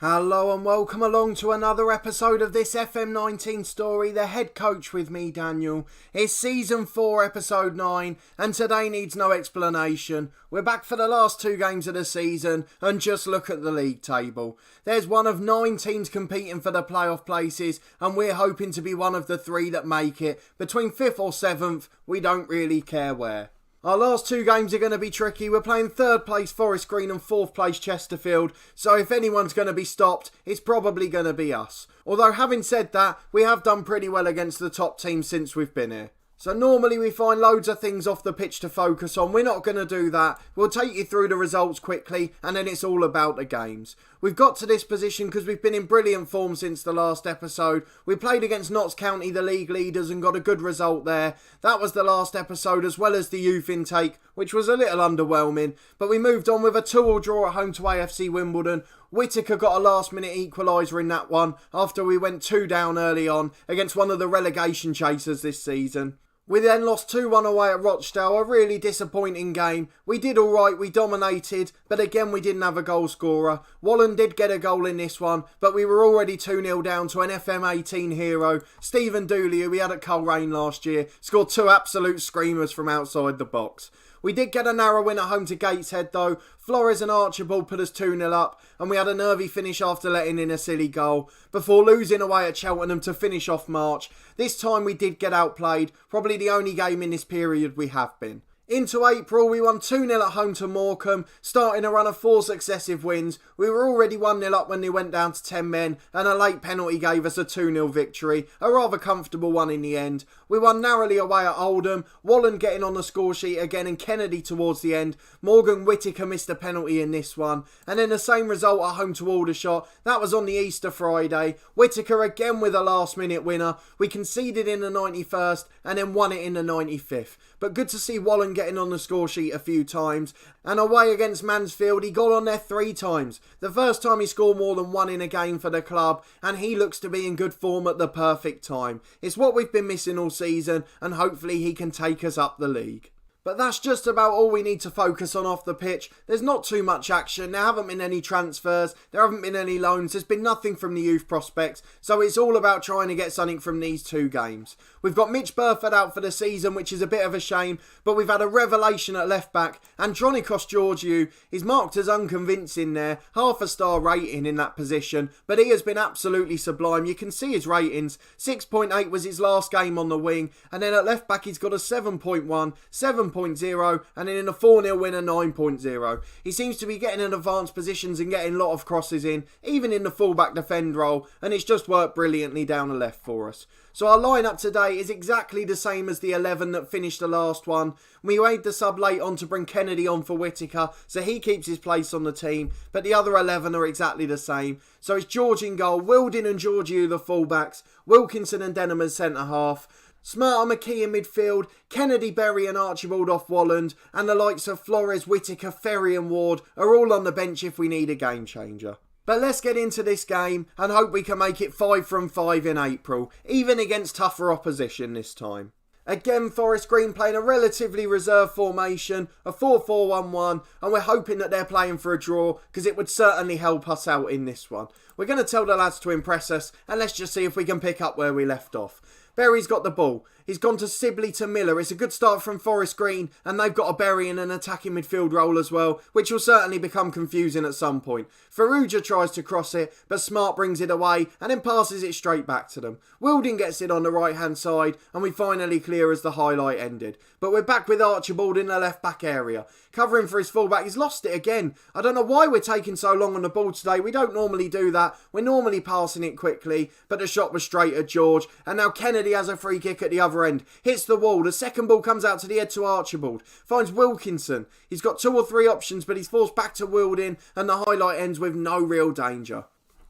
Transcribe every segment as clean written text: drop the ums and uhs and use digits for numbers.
Hello and welcome along to another episode of this FM19 story, The Head Coach with me, Daniel. It's Season 4, Episode 9, and today needs no explanation. We're back for the last two games of the season, and just look at the league table. There's one of 9 teams competing for the playoff places, and we're hoping to be one of the 3 that make it. Between 5th or 7th, we don't really care where. Our last 2 games are going to be tricky. We're playing 3rd place Forest Green and 4th place Chesterfield, so if anyone's going to be stopped, it's probably going to be us. Although having said that, we have done pretty well against the top teams since we've been here. So normally we find loads of things off the pitch to focus on. We're not going to do that. We'll take you through the results quickly and then it's all about the games. We've got to this position because we've been in brilliant form since the last episode. We played against Notts County, the league leaders, and got a good result there. That was the last episode as well as the youth intake, which was a little underwhelming. But we moved on with a 2-2 draw at home to AFC Wimbledon. Whittaker got a last minute equaliser in that one after we went 2 down early on against one of the relegation chasers this season. We then lost 2-1 away at Rochdale, a really disappointing game. We did alright, we dominated, but again we didn't have a goal scorer. Wallen did get a goal in this one, but we were already 2-0 down to an FM18 hero. Stephen Dooley, who we had at Coleraine last year, scored 2 absolute screamers from outside the box. We did get a narrow win at home to Gateshead though. Flores and Archibald put us 2-0 up and we had a nervy finish after letting in a silly goal before losing away at Cheltenham to finish off March. This time we did get outplayed, probably the only game in this period we have been. Into April, we won 2-0 at home to Morecambe, starting a run of 4 successive wins. We were already 1-0 up when they went down to 10 men, and a late penalty gave us a 2-0 victory, a rather comfortable one in the end. We won narrowly away at Oldham, Wallen getting on the score sheet again and Kennedy towards the end. Morgan Whittaker missed a penalty in this one. And then the same result at home to Aldershot, that was on the Easter Friday. Whittaker again with a last minute winner. We conceded in the 91st and then won it in the 95th. But good to see Wallen getting on the score sheet a few times. And away against Mansfield, he got on there 3 times. The first time he scored more than 1 in a game for the club, and he looks to be in good form at the perfect time. It's what we've been missing all season, and hopefully he can take us up the league. But that's just about all we need to focus on off the pitch. There's not too much action, there haven't been any transfers, there haven't been any loans, there's been nothing from the youth prospects, so it's all about trying to get something from these 2 games. We've got Mitch Burford out for the season, which is a bit of a shame, but we've had a revelation at left back. Andronikos Georgiou is marked as unconvincing there, half a star rating in that position, but he has been absolutely sublime. You can see his ratings, 6.8 was his last game on the wing, and then at left back he's got a 7.1, 7.0, and then in a 4-0 win a 9.0. He seems to be getting in advanced positions and getting a lot of crosses in, even in the fullback defend role, and it's just worked brilliantly down the left for us. So our lineup today is exactly the same as the 11 that finished the last one. We made the sub late on to bring Kennedy on for Whittaker, so he keeps his place on the team, but the other 11 are exactly the same. So it's George in goal, Wilding and Georgiou the fullbacks, Wilkinson and Denham as centre half, Smart and McKee in midfield, Kennedy, Berry and Archibald off Walland, and the likes of Flores, Whittaker, Ferry and Ward are all on the bench if we need a game changer. But let's get into this game and hope we can make it 5 from 5 in April, even against tougher opposition this time. Again, Forest Green playing a relatively reserved formation, a 4-4-1-1, and we're hoping that they're playing for a draw because it would certainly help us out in this one. We're going to tell the lads to impress us and let's just see if we can pick up where we left off. Berry's got the ball. He's gone to Sibley to Miller. It's a good start from Forest Green and they've got a Berry in an attacking midfield role as well, which will certainly become confusing at some point. Farrugia tries to cross it, but Smart brings it away and then passes it straight back to them. Wilding gets it on the right hand side and we finally clear as the highlight ended. But we're back with Archibald in the left back area. Covering for his fullback, he's lost it again. I don't know why we're taking so long on the ball today. We don't normally do that. We're normally passing it quickly, but the shot was straight at George. And now Kennedy has a free kick at the other end. Hits the wall. The second ball comes out to the head to Archibald. Finds Wilkinson. He's got 2 or 3 options, but he's forced back to Wilding, and the highlight ends with no real danger.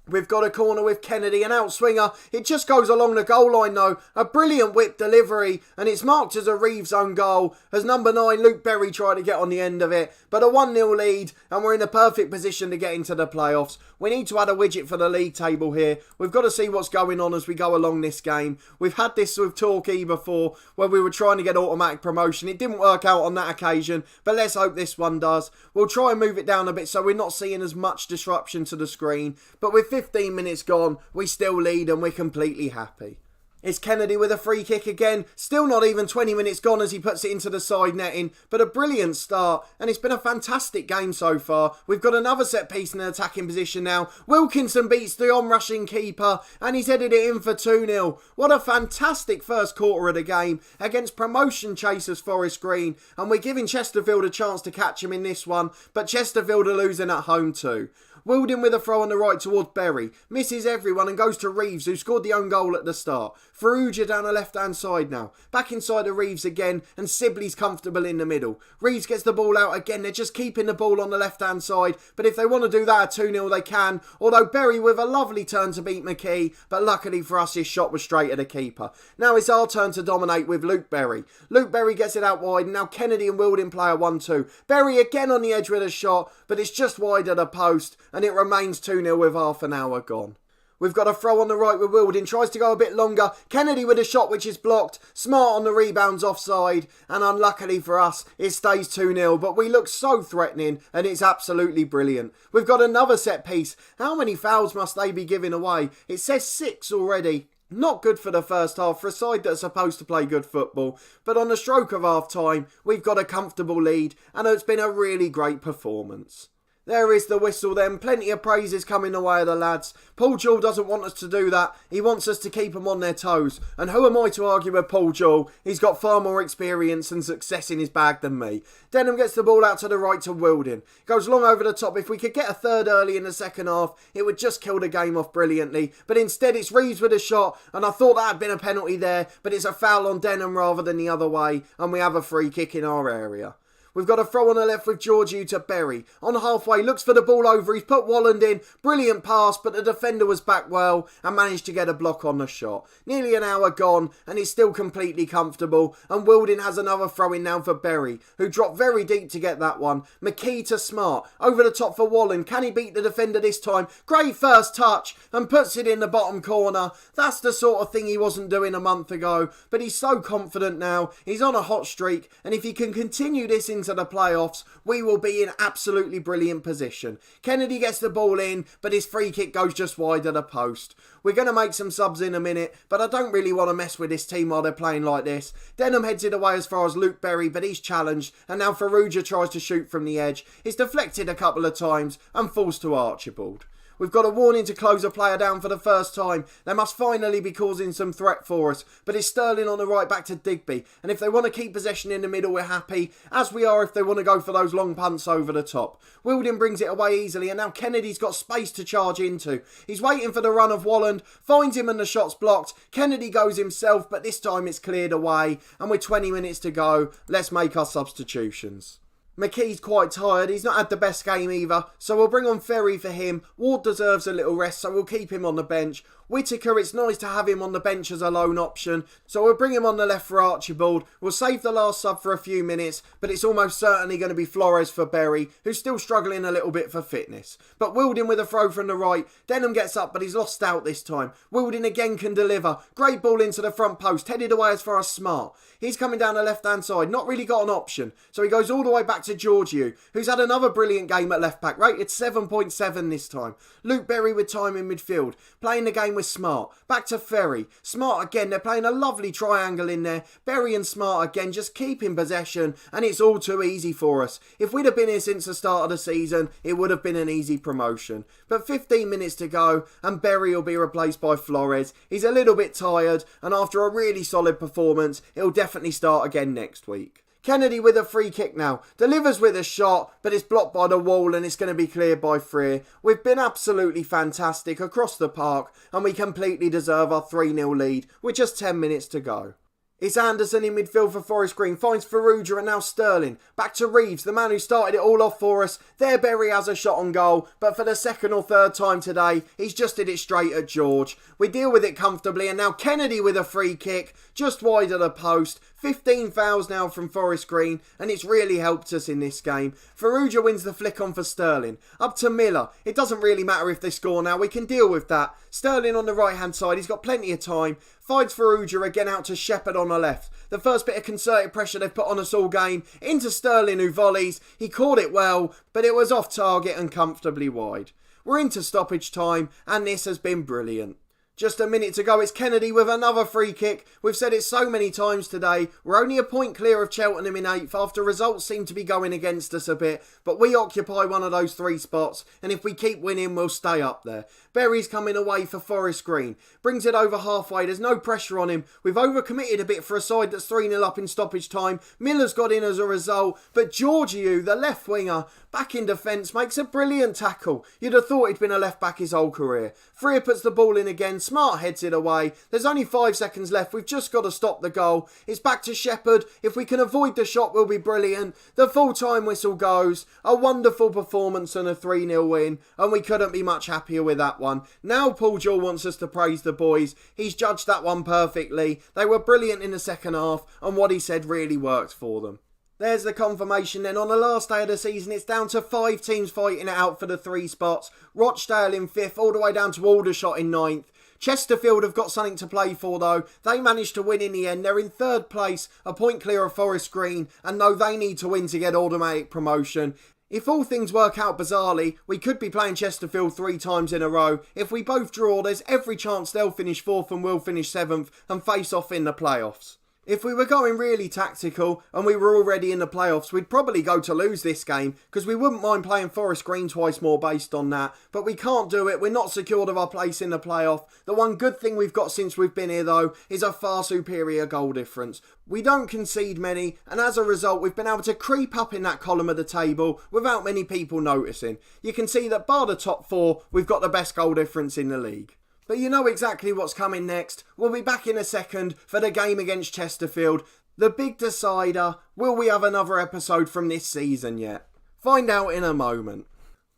We've got a corner with Kennedy, an outswinger. It just goes along the goal line though. A brilliant whip delivery, and it's marked as a Reeves own goal as number 9 Luke Berry tried to get on the end of it. But a 1-0 lead, and we're in a perfect position to get into the playoffs. We need to add a widget for the league table here. We've got to see what's going on as we go along this game. We've had this with Torquay before, where we were trying to get automatic promotion. It didn't work out on that occasion, but let's hope this one does. We'll try and move it down a bit so we're not seeing as much disruption to the screen. But with 15 minutes gone, we still lead and we're completely happy. It's Kennedy with a free kick again. Still not even 20 minutes gone as he puts it into the side netting. But a brilliant start, and it's been a fantastic game so far. We've got another set piece in an attacking position now. Wilkinson beats the on-rushing keeper, and he's headed it in for 2-0. What a fantastic first quarter of the game against promotion chasers Forest Green. And we're giving Chesterfield a chance to catch him in this one, but Chesterfield are losing at home too. Wilding with a throw on the right towards Berry. Misses everyone and goes to Reeves, who scored the own goal at the start. Farrugia down the left-hand side now. Back inside of Reeves again, and Sibley's comfortable in the middle. Reeves gets the ball out again. They're just keeping the ball on the left-hand side, but if they want to do that at 2-0, they can. Although Berry with a lovely turn to beat McKee, but luckily for us, his shot was straight at the keeper. Now it's our turn to dominate with Luke Berry. Luke Berry gets it out wide, and now Kennedy and Wilding play a 1-2. Berry again on the edge with a shot, but it's just wide of the post, and it remains 2-0 with half an hour gone. We've got a throw on the right with Wilding, tries to go a bit longer. Kennedy with a shot which is blocked. Smart on the rebounds offside, and unluckily for us, it stays 2-0. But we look so threatening, and it's absolutely brilliant. We've got another set piece. How many fouls must they be giving away? It says 6 already. Not good for the first half for a side that's supposed to play good football. But on the stroke of half time, we've got a comfortable lead, and it's been a really great performance. There is the whistle then. Plenty of praises coming the way of the lads. Paul Jewell doesn't want us to do that. He wants us to keep them on their toes. And who am I to argue with Paul Jewell? He's got far more experience and success in his bag than me. Denham gets the ball out to the right to Wilding. Goes long over the top. If we could get a third early in the second half, it would just kill the game off brilliantly. But instead it's Reeves with a shot, and I thought that had been a penalty there, but it's a foul on Denham rather than the other way, and we have a free kick in our area. We've got a throw on the left with Georgiou to Berry. On halfway, looks for the ball over. He's put Walland in. Brilliant pass, but the defender was back well and managed to get a block on the shot. Nearly an hour gone, and he's still completely comfortable. And Wilding has another throw in now for Berry, who dropped very deep to get that one. McKee to Smart. Over the top for Walland. Can he beat the defender this time? Great first touch, and puts it in the bottom corner. That's the sort of thing he wasn't doing a month ago. But he's so confident now. He's on a hot streak, and if he can continue this into the playoffs, we will be in absolutely brilliant position. Kennedy gets the ball in, but his free kick goes just wide of the post. We're going to make some subs in a minute, but I don't really want to mess with this team while they're playing like this. Denham heads it away as far as Luke Berry, but he's challenged, and now Farrugia tries to shoot from the edge. It's deflected a couple of times and falls to Archibald. We've got a warning to close a player down for the first time. They must finally be causing some threat for us. But it's Sterling on the right back to Digby. And if they want to keep possession in the middle, we're happy. As we are if they want to go for those long punts over the top. Wilding brings it away easily. And now Kennedy's got space to charge into. He's waiting for the run of Walland. Finds him and the shot's blocked. Kennedy goes himself. But this time it's cleared away. And with 20 minutes to go, let's make our substitutions. McKee's quite tired, he's not had the best game either, so we'll bring on Ferry for him. Ward deserves a little rest, so we'll keep him on the bench. Whittaker, it's nice to have him on the bench as a lone option, so we'll bring him on the left for Archibald. We'll save the last sub for a few minutes, but it's almost certainly going to be Flores for Berry, who's still struggling a little bit for fitness. But Wilding with a throw from the right. Denham gets up, but he's lost out this time. Wilding again can deliver. Great ball into the front post, headed away as far as Smart. He's coming down the left-hand side, not really got an option, so he goes all the way back to Georgiou, who's had another brilliant game at left-back, rated 7.7 this time. Luke Berry with time in midfield, playing the game with Smart. Back to Ferry. Smart again, they're playing a lovely triangle in there. Berry and Smart again, just keeping possession, and it's all too easy for us. If we'd have been here since the start of the season, it would have been an easy promotion. But 15 minutes to go, and Berry will be replaced by Flores. He's a little bit tired, and after a really solid performance, he'll definitely start again next week. Kennedy with a free kick now. Delivers with a shot, but it's blocked by the wall and it's going to be cleared by Freer. We've been absolutely fantastic across the park and we completely deserve our 3-0 lead with just 10 minutes to go. It's Anderson in midfield for Forest Green, finds Ferrugia and now Sterling. Back to Reeves, the man who started it all off for us. There Berry has a shot on goal, but for the second or third time today, he's just hit it straight at George. We deal with it comfortably, and now Kennedy with a free kick, just wide of the post. 15 fouls now from Forest Green, and it's really helped us in this game. Ferrugia wins the flick on for Sterling. Up to Miller. It doesn't really matter if they score now, we can deal with that. Sterling on the right hand side, he's got plenty of time. Finds Ferrugia again out to Shepherd on the left. The first bit of concerted pressure they've put on us all game. Into Sterling who volleys. He caught it well, but it was off target and comfortably wide. We're into stoppage time, and this has been brilliant. Just a minute to go, it's Kennedy with another free kick. We've said it so many times today. We're only a point clear of Cheltenham in 8th after results seem to be going against us a bit. But we occupy one of those 3 spots, and if we keep winning, we'll stay up there. Berry's coming away for Forest Green. Brings it over halfway, there's no pressure on him. We've overcommitted a bit for a side that's 3-0 up in stoppage time. Miller's got in as a result, but Georgiou, the left winger, back in defence, makes a brilliant tackle. You'd have thought he'd been a left back his whole career. Freer puts the ball in again, Smart heads it away. There's only 5 seconds left, we've just got to stop the goal. It's back to Shepherd. If we can avoid the shot, we'll be brilliant. The full-time whistle goes. A wonderful performance and a 3-0 win, and we couldn't be much happier with that one. Now Paul Jewell wants us to praise the boys. He's judged that one perfectly. They were brilliant in the second half, and what he said really worked for them. There's the confirmation then. On the last day of the season, it's down to 5 teams fighting it out for the 3 spots. Rochdale in 5th, all the way down to Aldershot in 9th. Chesterfield have got something to play for though. They managed to win in the end. They're in 3rd place, a point clear of Forest Green, and know they need to win to get automatic promotion. If all things work out bizarrely, we could be playing Chesterfield 3 times in a row. If we both draw, there's every chance they'll finish 4th and we'll finish 7th and face off in the playoffs. If we were going really tactical and we were already in the playoffs, we'd probably go to lose this game because we wouldn't mind playing Forest Green twice more based on that. But we can't do it. We're not secured of our place in the playoff. The one good thing we've got since we've been here though is a far superior goal difference. We don't concede many, and as a result we've been able to creep up in that column of the table without many people noticing. You can see that bar the top 4, we've got the best goal difference in the league. But you know exactly what's coming next. We'll be back in a second for the game against Chesterfield. The big decider, will we have another episode from this season yet? Find out in a moment.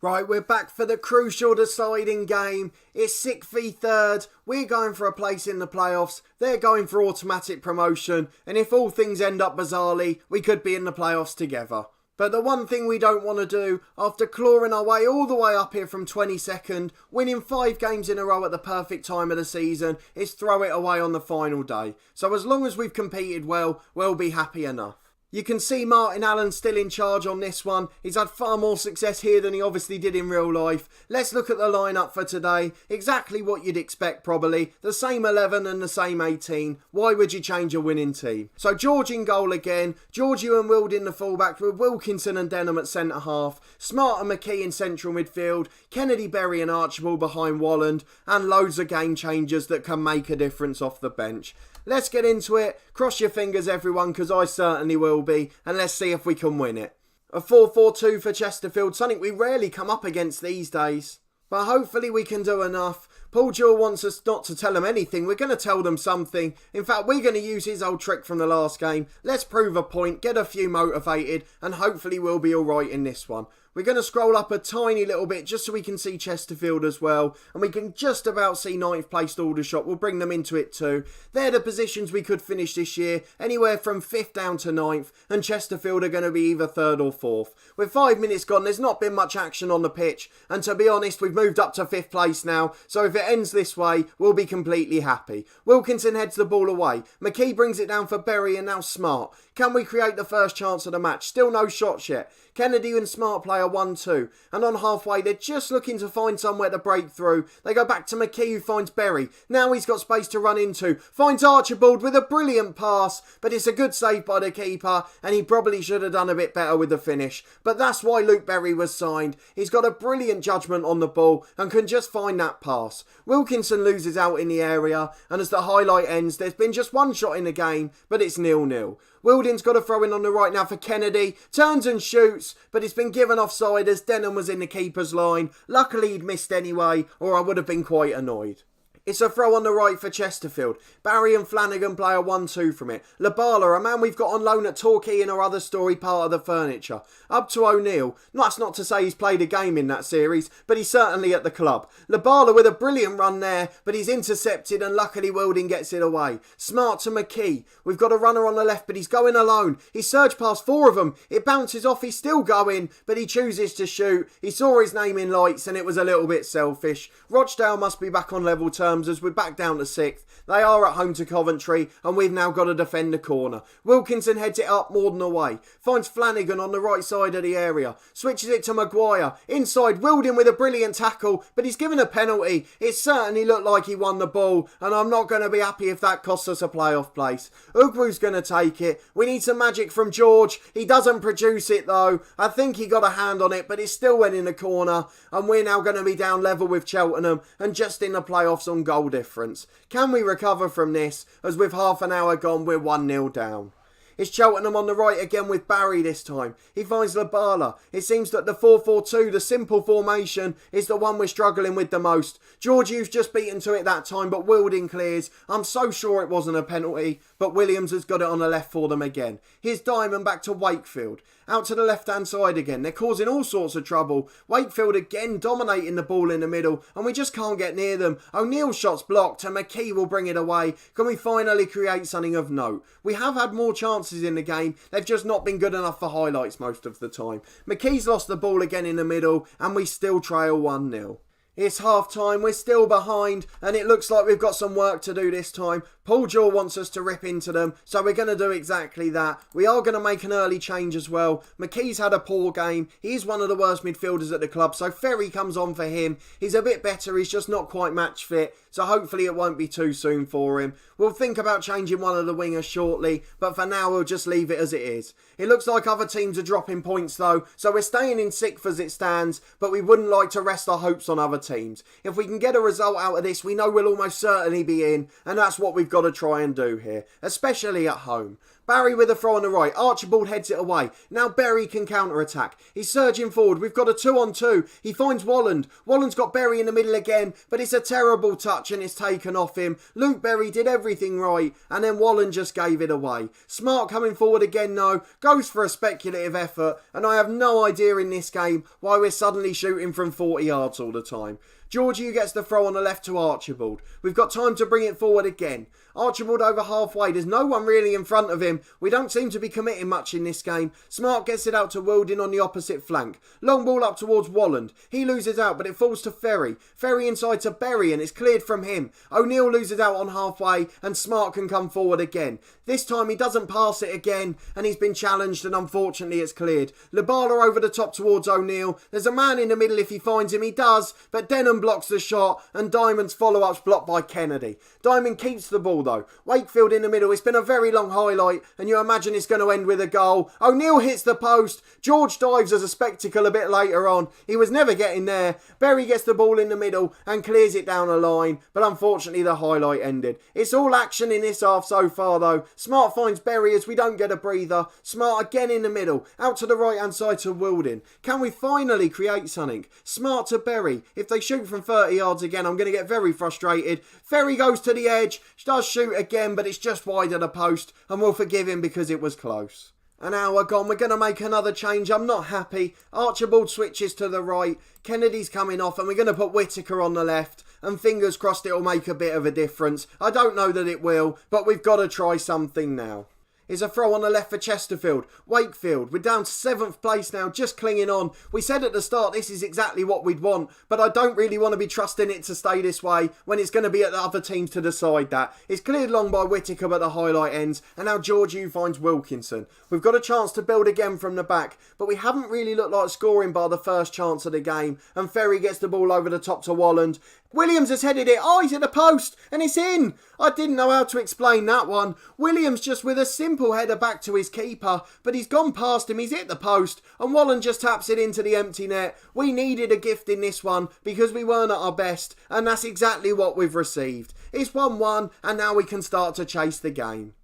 Right, we're back for the crucial deciding game. It's 6th v 3rd. We're going for a place in the playoffs. They're going for automatic promotion. And if all things end up bizarrely, we could be in the playoffs together. But the one thing we don't want to do, after clawing our way all the way up here from 22nd, winning 5 games in a row at the perfect time of the season, is throw it away on the final day. So as long as we've competed well, we'll be happy enough. You can see Martin Allen still in charge on this one. He's had far more success here than he obviously did in real life. Let's look at the lineup for today. Exactly what you'd expect probably. The same 11 and the same 18. Why would you change a winning team? So George in goal again. Georgiou and Wild in the fullback with Wilkinson and Denham at centre half. Smart and McKee in central midfield. Kennedy, Berry and Archibald behind Walland. And loads of game changers that can make a difference off the bench. Let's get into it. Cross your fingers everyone, because I certainly will be. And let's see if we can win it. A 4-4-2 for Chesterfield, something we rarely come up against these days. But hopefully we can do enough. Paul Jewell wants us not to tell them anything. We're going to tell them something. In fact, we're going to use his old trick from the last game. Let's prove a point, get a few motivated, and hopefully we'll be alright in this one. We're going to scroll up a tiny little bit just so we can see Chesterfield as well. And we can just about see 9th placed Aldershot. We'll bring them into it too. They're the positions we could finish this year. Anywhere from 5th down to 9th. And Chesterfield are going to be either 3rd or 4th. With 5 minutes gone, there's not been much action on the pitch. And to be honest, we've moved up to 5th place now. So if it ends this way, we'll be completely happy. Wilkinson heads the ball away. McKee brings it down for Berry and now Smart. Can we create the first chance of the match? Still no shots yet. Kennedy and Smart play a 1-2. And on halfway, they're just looking to find somewhere to break through. They go back to McKee who finds Berry. Now he's got space to run into. Finds Archibald with a brilliant pass. But it's a good save by the keeper. And he probably should have done a bit better with the finish. But that's why Luke Berry was signed. He's got a brilliant judgment on the ball and can just find that pass. Wilkinson loses out in the area. And as the highlight ends, there's been just one shot in the game. But it's 0-0. Wilding's got a throw in on the right now for Kennedy. Turns and shoots, but it's been given offside as Denham was in the keeper's line. Luckily he'd missed anyway, or I would have been quite annoyed. It's a throw on the right for Chesterfield. Barry and Flanagan play a 1-2 from it. Labala, a man we've got on loan at Torquay in our other story part of the furniture. Up to O'Neill. That's not to say he's played a game in that series, but he's certainly at the club. Labala with a brilliant run there, but he's intercepted and luckily Wilding gets it away. Smart to McKee. We've got a runner on the left, but he's going alone. He's surged past 4 of them. It bounces off, he's still going, but he chooses to shoot. He saw his name in lights and it was a little bit selfish. Rochdale must be back on level terms as we're back down to 6th. They are at home to Coventry and we've now got to defend the corner. Wilkinson heads it up more than away. Finds Flanagan on the right side of the area. Switches it to Maguire. Inside, Wilding with a brilliant tackle, but he's given a penalty. It certainly looked like he won the ball and I'm not going to be happy if that costs us a playoff place. Ugru's going to take it. We need some magic from George. He doesn't produce it though. I think he got a hand on it, but it still went in the corner and we're now going to be down level with Cheltenham and just in the playoffs on goal difference. Can we recover from this? As with half an hour gone, we're 1-0 down. It's Cheltenham on the right again with Barry this time. He finds Labala. It seems that the 4-4-2, the simple formation, is the one we're struggling with the most. Georgiou's just beaten to it that time, but Wilding clears. I'm so sure it wasn't a penalty, but Williams has got it on the left for them again. Here's Diamond back to Wakefield. Out to the left-hand side again. They're causing all sorts of trouble. Wakefield again dominating the ball in the middle, and we just can't get near them. O'Neill's shot's blocked, and McKee will bring it away. Can we finally create something of note? We have had more chances in the game. They've just not been good enough for highlights most of the time. McKee's lost the ball again in the middle, and we still trail 1-0. It's half time, we're still behind, and it looks like we've got some work to do this time. Paul Jaw wants us to rip into them, so we're going to do exactly that. We are going to make an early change as well. McKee's had a poor game. He's one of the worst midfielders at the club, so Ferry comes on for him. He's a bit better, he's just not quite match fit, so hopefully it won't be too soon for him. We'll think about changing one of the wingers shortly, but for now we'll just leave it as it is. It looks like other teams are dropping points though, so we're staying in 6th as it stands, but we wouldn't like to rest our hopes on other teams. If we can get a result out of this, we know we'll almost certainly be in, and that's what we've got to try and do here, especially at home. Barry with a throw on the right. Archibald heads it away. Now Berry can counter-attack. He's surging forward. We've got a 2-on-2. He finds Walland. Walland's got Berry in the middle again, but it's a terrible touch and it's taken off him. Luke Berry did everything right, and then Walland just gave it away. Smart coming forward again though. Goes for a speculative effort, and I have no idea in this game why we're suddenly shooting from 40 yards all the time. Georgiou gets the throw on the left to Archibald. We've got time to bring it forward again. Archibald over halfway. There's no one really in front of him. We don't seem to be committing much in this game. Smart gets it out to Wilding on the opposite flank. Long ball up towards Walland. He loses out, but it falls to Ferry. Ferry inside to Berry, and it's cleared from him. O'Neill loses out on halfway, and Smart can come forward again. This time he doesn't pass it again, and he's been challenged, and unfortunately it's cleared. Labala over the top towards O'Neill. There's a man in the middle if he finds him. He does, but Denham blocks the shot, and Diamond's follow-up's blocked by Kennedy. Diamond keeps the ball though. Wakefield in the middle. It's been a very long highlight, and you imagine it's going to end with a goal. O'Neill hits the post. George dives as a spectacle a bit later on. He was never getting there. Berry gets the ball in the middle and clears it down the line, but unfortunately the highlight ended. It's all action in this half so far though. Smart finds Berry as we don't get a breather. Smart again in the middle. Out to the right hand side to Wilding. Can we finally create something? Smart to Berry. If they shoot from 30 yards again, I'm going to get very frustrated. Ferry goes to the edge. Does shoot again, but it's just wide of the post, and we'll forgive him because it was close. An hour gone, we're going to make another change. I'm not happy. Archibald switches to the right. Kennedy's coming off, and we're going to put Whittaker on the left. And fingers crossed it'll make a bit of a difference. I don't know that it will, but we've got to try something now. Is a throw on the left for Chesterfield. Wakefield, we're down to 7th place now, just clinging on. We said at the start this is exactly what we'd want, but I don't really want to be trusting it to stay this way when it's going to be at the other teams to decide that. It's cleared long by Whittaker, but the highlight ends, and now Georgiou finds Wilkinson. We've got a chance to build again from the back, but we haven't really looked like scoring by the first chance of the game, and Ferry gets the ball over the top to Walland. Williams has headed it. Oh, he's at the post, and it's in. I didn't know how to explain that one. Williams just with a simple header back to his keeper, but he's gone past him. He's hit the post, and Walland just taps it into the empty net. We needed a gift in this one because we weren't at our best, and that's exactly what we've received. It's 1-1, and now we can start to chase the game.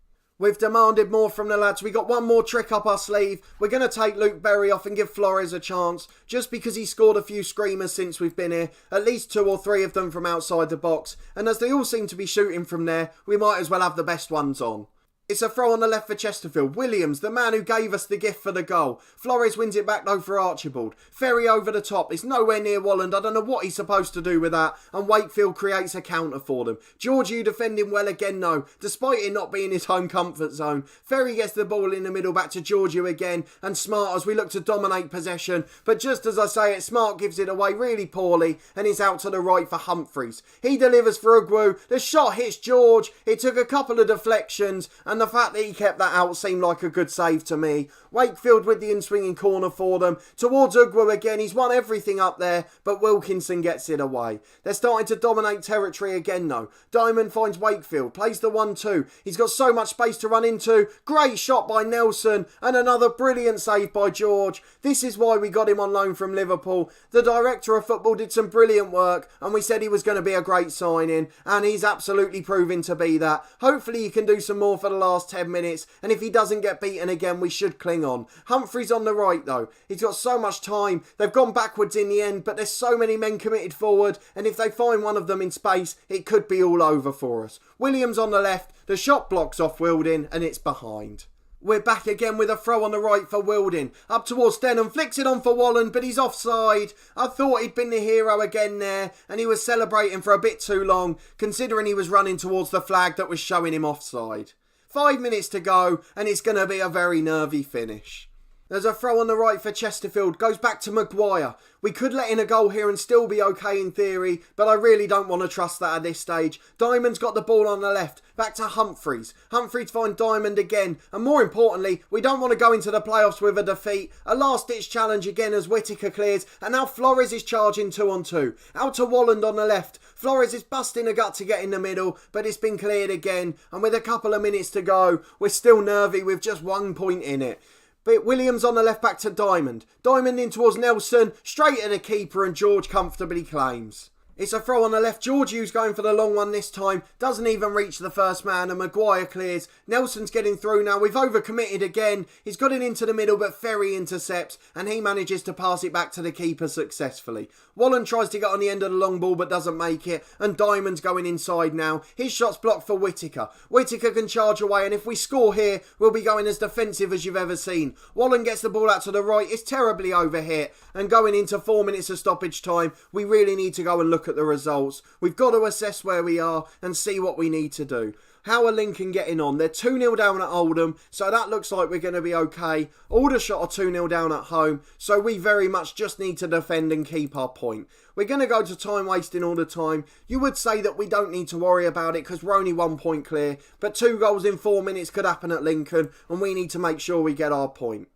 We've demanded more from the lads. We got one more trick up our sleeve. We're going to take Luke Berry off and give Flores a chance. Just because he scored a few screamers since we've been here. At least 2 or 3 of them from outside the box. And as they all seem to be shooting from there, we might as well have the best ones on. It's a throw on the left for Chesterfield. Williams, the man who gave us the gift for the goal. Flores wins it back though for Archibald. Ferry over the top. It's nowhere near Walland. I don't know what he's supposed to do with that. And Wakefield creates a counter for them. Georgiou defending well again though, despite it not being his home comfort zone. Ferry gets the ball in the middle back to Georgiou again. And Smart as we look to dominate possession. But just as I say it, Smart gives it away really poorly. And it's out to the right for Humphreys. He delivers for Ugwu. The shot hits George. It took a couple of deflections. And the fact that he kept that out seemed like a good save to me. Wakefield with the in-swinging corner for them. Towards Ugwu again. He's won everything up there, but Wilkinson gets it away. They're starting to dominate territory again though. Diamond finds Wakefield. Plays the 1-2. He's got so much space to run into. Great shot by Nelson. And another brilliant save by George. This is why we got him on loan from Liverpool. The director of football did some brilliant work, and we said he was going to be a great signing. And he's absolutely proving to be that. Hopefully he can do some more for the last 10 minutes, and if he doesn't get beaten again, we should cling on. Humphreys on the right though. He's got so much time. They've gone backwards in the end, but there's so many men committed forward, and if they find one of them in space, it could be all over for us. Williams on the left. The shot blocks off Wilding, and it's behind. We're back again with a throw on the right for Wilding. Up towards Denham, flicks it on for Walland, but he's offside. I thought he'd been the hero again there, and he was celebrating for a bit too long, considering he was running towards the flag that was showing him offside. 5 minutes to go, and it's going to be a very nervy finish. There's a throw on the right for Chesterfield. Goes back to Maguire. We could let in a goal here and still be okay in theory, but I really don't want to trust that at this stage. Diamond's got the ball on the left. Back to Humphreys. Humphreys finds Diamond again. And more importantly, we don't want to go into the playoffs with a defeat. A last-ditch challenge again as Whittaker clears. And now Flores is charging 2-on-2. Out to Walland on the left. Flores is busting a gut to get in the middle, but it's been cleared again. And with a couple of minutes to go, we're still nervy with just 1 point in it. But Williams on the left back to Diamond. Diamond in towards Nelson. Straight at the keeper, and George comfortably claims. It's a throw on the left. Georgiou's going for the long one this time. Doesn't even reach the first man, and Maguire clears. Nelson's getting through now. We've overcommitted again. He's got it into the middle, but Ferry intercepts, and he manages to pass it back to the keeper successfully. Wallen tries to get on the end of the long ball, but doesn't make it, and Diamond's going inside now. His shot's blocked for Whittaker. Whittaker can charge away, and if we score here, we'll be going as defensive as you've ever seen. Wallen gets the ball out to the right. It's terribly overhit, and going into 4 minutes of stoppage time, we really need to go and look at the results. We've got to assess where we are and see what we need to do. How are Lincoln getting on? They're 2-0 down at Oldham, so that looks like we're going to be okay. Aldershot are 2-0 down at home, so we very much just need to defend and keep our point. We're going to go to time wasting all the time. You would say that we don't need to worry about it because we're only 1 point clear, but 2 goals in 4 minutes could happen at Lincoln, and we need to make sure we get our point.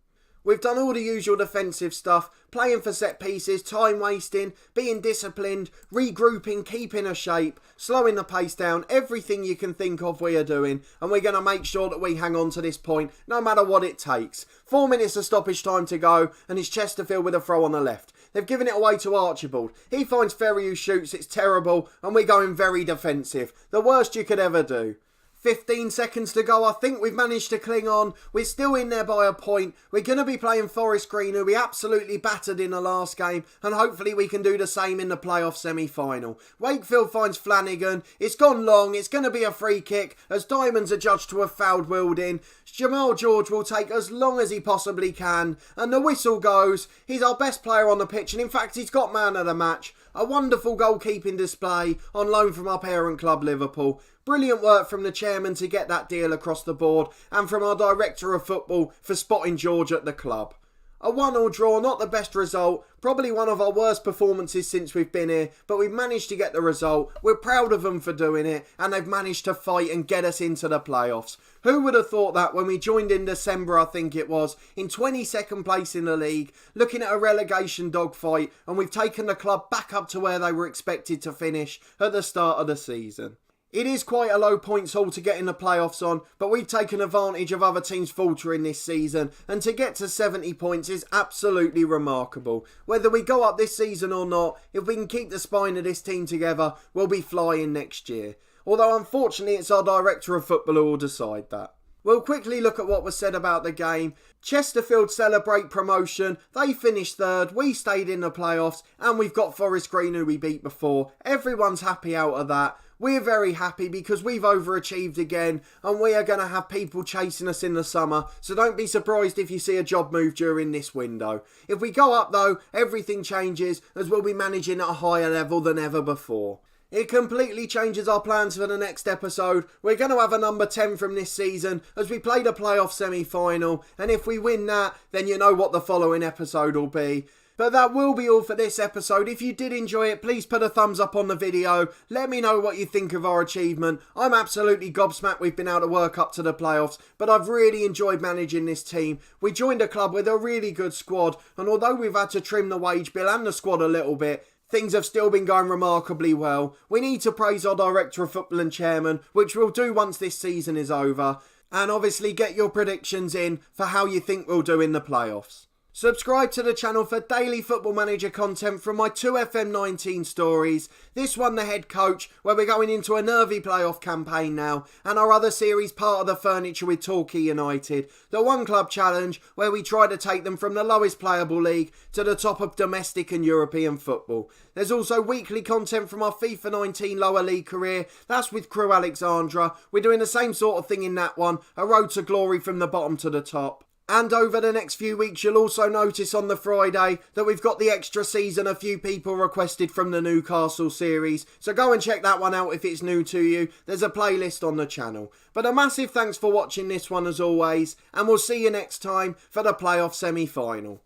We've done all the usual defensive stuff, playing for set pieces, time wasting, being disciplined, regrouping, keeping a shape, slowing the pace down, everything you can think of we are doing, and we're going to make sure that we hang on to this point no matter what it takes. 4 minutes of stoppage time to go, and it's Chesterfield with a throw on the left. They've given it away to Archibald. He finds Ferry who shoots, it's terrible, and we're going very defensive. The worst you could ever do. 15 seconds to go. I think we've managed to cling on. We're still in there by a point. We're going to be playing Forest Green, who we absolutely battered in the last game, and hopefully we can do the same in the playoff semi-final. Wakefield finds Flanagan. It's gone long. It's going to be a free kick as Diamonds are judged to have fouled Wilding. Jamal George will take as long as he possibly can, and the whistle goes. He's our best player on the pitch, and in fact he's got man of the match. A wonderful goalkeeping display on loan from our parent club Liverpool. Brilliant work from the chairman to get that deal across the board, and from our director of football for spotting George at the club. A 1-1 draw, not the best result, probably one of our worst performances since we've been here, but we've managed to get the result. We're proud of them for doing it, and they've managed to fight and get us into the playoffs. Who would have thought that when we joined in December, I think it was, in 22nd place in the league, looking at a relegation dogfight, and we've taken the club back up to where they were expected to finish at the start of the season. It is quite a low points haul to get in the playoffs on, but we've taken advantage of other teams faltering this season, and to get to 70 points is absolutely remarkable. Whether we go up this season or not, if we can keep the spine of this team together, we'll be flying next year. Although unfortunately it's our director of football who will decide that. We'll quickly look at what was said about the game. Chesterfield celebrate promotion, they finished third, we stayed in the playoffs, and we've got Forest Green who we beat before. Everyone's happy out of that. We're very happy because we've overachieved again, and we are going to have people chasing us in the summer, so don't be surprised if you see a job move during this window. If we go up though, everything changes as we'll be managing at a higher level than ever before. It completely changes our plans for the next episode. We're going to have a number 10 from this season as we play the playoff semi-final, and if we win that, then you know what the following episode will be. But that will be all for this episode. If you did enjoy it, please put a thumbs up on the video. Let me know what you think of our achievement. I'm absolutely gobsmacked we've been able to work up to the playoffs, but I've really enjoyed managing this team. We joined a club with a really good squad, and although we've had to trim the wage bill and the squad a little bit, things have still been going remarkably well. We need to praise our director of football and chairman, which we'll do once this season is over. And obviously get your predictions in for how you think we'll do in the playoffs. Subscribe to the channel for daily Football Manager content from my 2 FM19 stories. This one, The Head Coach, where we're going into a nervy playoff campaign now, and our other series, Part of the Furniture with Torquay United. The One Club Challenge, where we try to take them from the lowest playable league to the top of domestic and European football. There's also weekly content from our FIFA 19 lower league career. That's with Crew Alexandra. We're doing the same sort of thing in that one, a road to glory from the bottom to the top. And over the next few weeks, you'll also notice on the Friday that we've got the extra season a few people requested from the Newcastle series. So go and check that one out if it's new to you. There's a playlist on the channel. But a massive thanks for watching this one as always. And we'll see you next time for the playoff semi-final.